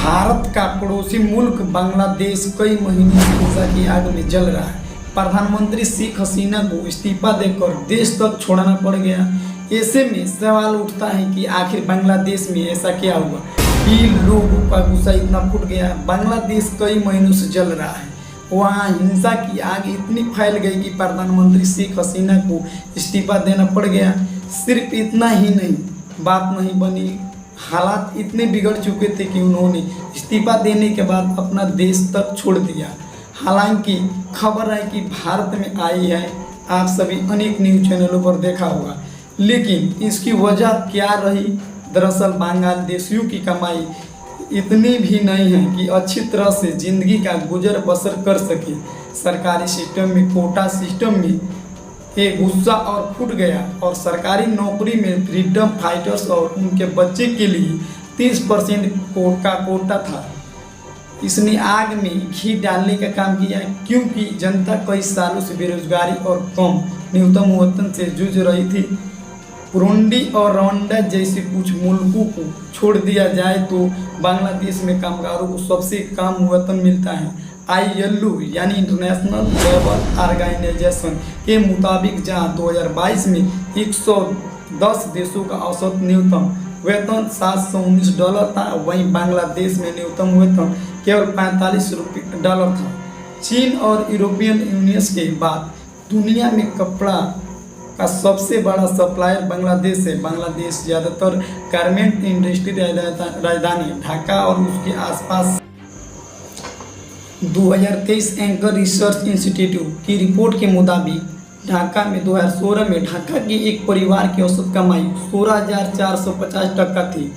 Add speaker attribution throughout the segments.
Speaker 1: भारत का पड़ोसी मुल्क बांग्लादेश कई महीने से हिंसा की आग में जल रहा है। प्रधानमंत्री शेख हसीना को इस्तीफा देकर देश तक छोड़ना पड़ गया। ऐसे में सवाल उठता है कि आखिर बांग्लादेश में ऐसा क्या हुआ कि लोगों का गुस्सा इतना फूट गया। बांग्लादेश कई महीनों से जल रहा है, वहाँ हिंसा की आग इतनी फैल गई कि प्रधानमंत्री शेख हसीना को इस्तीफा देना पड़ गया। सिर्फ इतना ही नहीं, बात नहीं बनी, हालात इतने बिगड़ चुके थे कि उन्होंने इस्तीफा देने के बाद अपना देश तक छोड़ दिया। हालांकि खबर है कि भारत में आई है, आप सभी अनेक न्यूज़ चैनलों पर देखा होगा, लेकिन इसकी वजह क्या रही? दरअसल बांग्लादेशियों की कमाई इतनी भी नहीं है कि अच्छी तरह से ज़िंदगी का गुजर बसर कर सके। सरकारी सिस्टम में, कोटा सिस्टम में ये गुस्सा और फूट गया और सरकारी नौकरी में फ्रीडम फाइटर्स और उनके बच्चे के लिए 30% का कोटा था। इसने आग में घी डालने का काम किया, क्योंकि जनता कई सालों से बेरोजगारी और कम न्यूनतम वेतन से जूझ रही थी। बुरुंडी और रवांडा जैसे कुछ मुल्कों को छोड़ दिया जाए तो बांग्लादेश में कामगारों को सबसे कम वेतन मिलता है। ILO यानी इंटरनेशनल लेबर ऑर्गेनाइजेशन के मुताबिक जहां 2022 में 110 देशों का औसत न्यूनतम वेतन $719 था, वहीं बांग्लादेश में न्यूनतम वेतन केवल $45 था। चीन और यूरोपियन यूनियन के बाद दुनिया में कपड़ा का सबसे बड़ा सप्लायर बांग्लादेश है। बांग्लादेश ज़्यादातर गारमेंट इंडस्ट्री राजधानी ढाका और उसके आसपास 2023 एंकर रिसर्च इंस्टीट्यूट की रिपोर्ट के मुताबिक ढाका में 2016 में ढाका के एक परिवार की औसत कमाई 16,450 टका थी,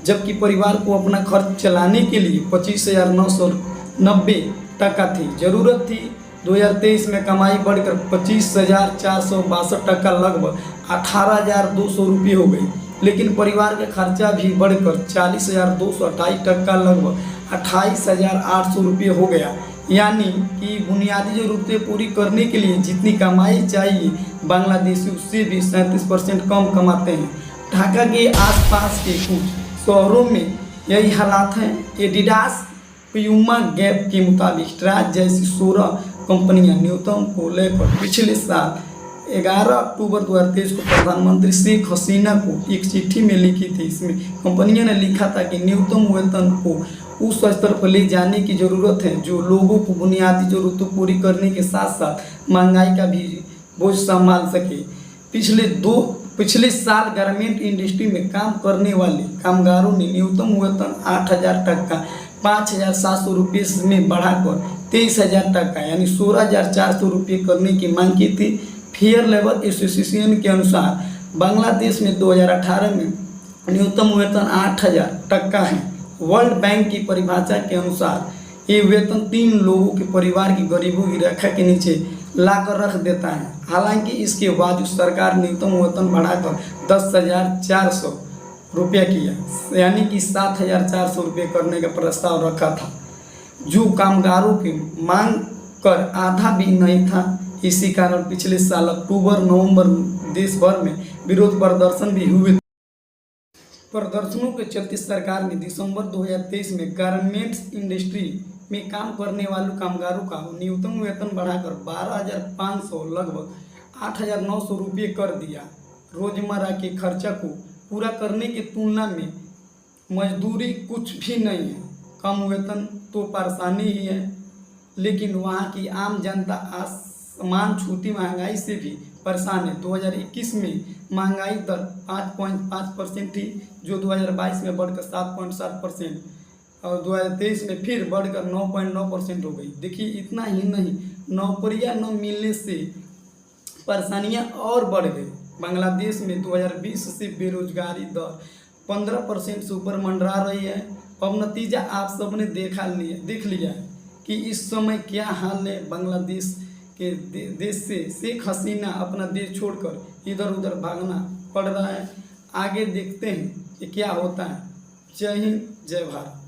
Speaker 1: जबकि परिवार को अपना खर्च चलाने के लिए 25,990 टका थी ज़रूरत थी। 2023 में कमाई बढ़कर 25,462 टका लगभग 18,200 रुपये हो गई, लेकिन परिवार का खर्चा भी बढ़कर 40,228 टका लगभग 28,800 रुपये हो गया। यानी कि बुनियादी ज़रूरतें पूरी करने के लिए जितनी कमाई चाहिए बांग्लादेशी उससे भी 37% कम कमाते हैं। ढाका के आसपास के कुछ शहरों में यही हालात हैं। एडिडास प्यूमा गैप के मुताबिक स्ट्राज जैसी 16 कंपनियां न्यूनतम को लेकर पिछले साल 11 अक्टूबर 2023 को प्रधानमंत्री शेख हसीना को एक चिट्ठी में लिखी थी। इसमें कंपनियों ने लिखा था कि न्यूनतम वेतन को उस स्तर पर ले जाने की ज़रूरत है जो लोगों को बुनियादी ज़रूरतों पूरी करने के साथ साथ महंगाई का भी बोझ संभाल सके। पिछले साल गारमेंट इंडस्ट्री में काम करने वाले कामगारों ने न्यूनतम वेतन 8,000 टका 5,700 रुपये में बढ़ाकर 23,000 टका यानी 16,400 रुपये करने की मांग की थी। फेयर लेबर एसोसिएशन के अनुसार बांग्लादेश में 2018 में न्यूनतम वेतन 8,000 टका है। वर्ल्ड बैंक की परिभाषा के अनुसार ये वेतन 3 लोगों के परिवार की गरीबों की रेखा के नीचे लाकर रख देता है। हालांकि इसके बावजूद सरकार न्यूनतम वेतन बढ़ाकर 10,400 रुपया किया, यानी कि 7,400 रुपये करने का प्रस्ताव रखा था, जो कामगारों की मांग कर आधा भी नहीं था। इसी कारण पिछले साल अक्टूबर-नवंबर देश भर में विरोध प्रदर्शन भी हुए। प्रदर्शनों के चलते सरकार ने दिसंबर 2023 में गारमेंट्स इंडस्ट्री में काम करने वाले कामगारों का न्यूनतम वेतन बढ़ाकर 12,500 लगभग 8,900 रुपये कर दिया। रोजमर्रा के खर्चा को पूरा करने की तुलना में मजदूरी कुछ भी नहीं है। कम वेतन तो परेशानी ही है, लेकिन वहाँ की आम जनता आसमान छूती महंगाई से भी परेशान है। 2021 में महंगाई दर 5.5% थी, जो 2022 में बढ़कर 7.7% और 2023 में फिर बढ़कर 9.9% हो गई। देखिए, इतना ही नहीं, नौकरियां न मिलने से परेशानियां और बढ़ गई। बांग्लादेश में 2020 से बेरोजगारी दर 15% से ऊपर मंडरा रही है। अब नतीजा आप सब ने देख लिया है कि इस समय क्या हाल है। बांग्लादेश के देश से शेख हसीना अपना देश छोड़कर इधर उधर भागना पड़ रहा है। आगे देखते हैं कि क्या होता है। जय हिंद, जय भारत।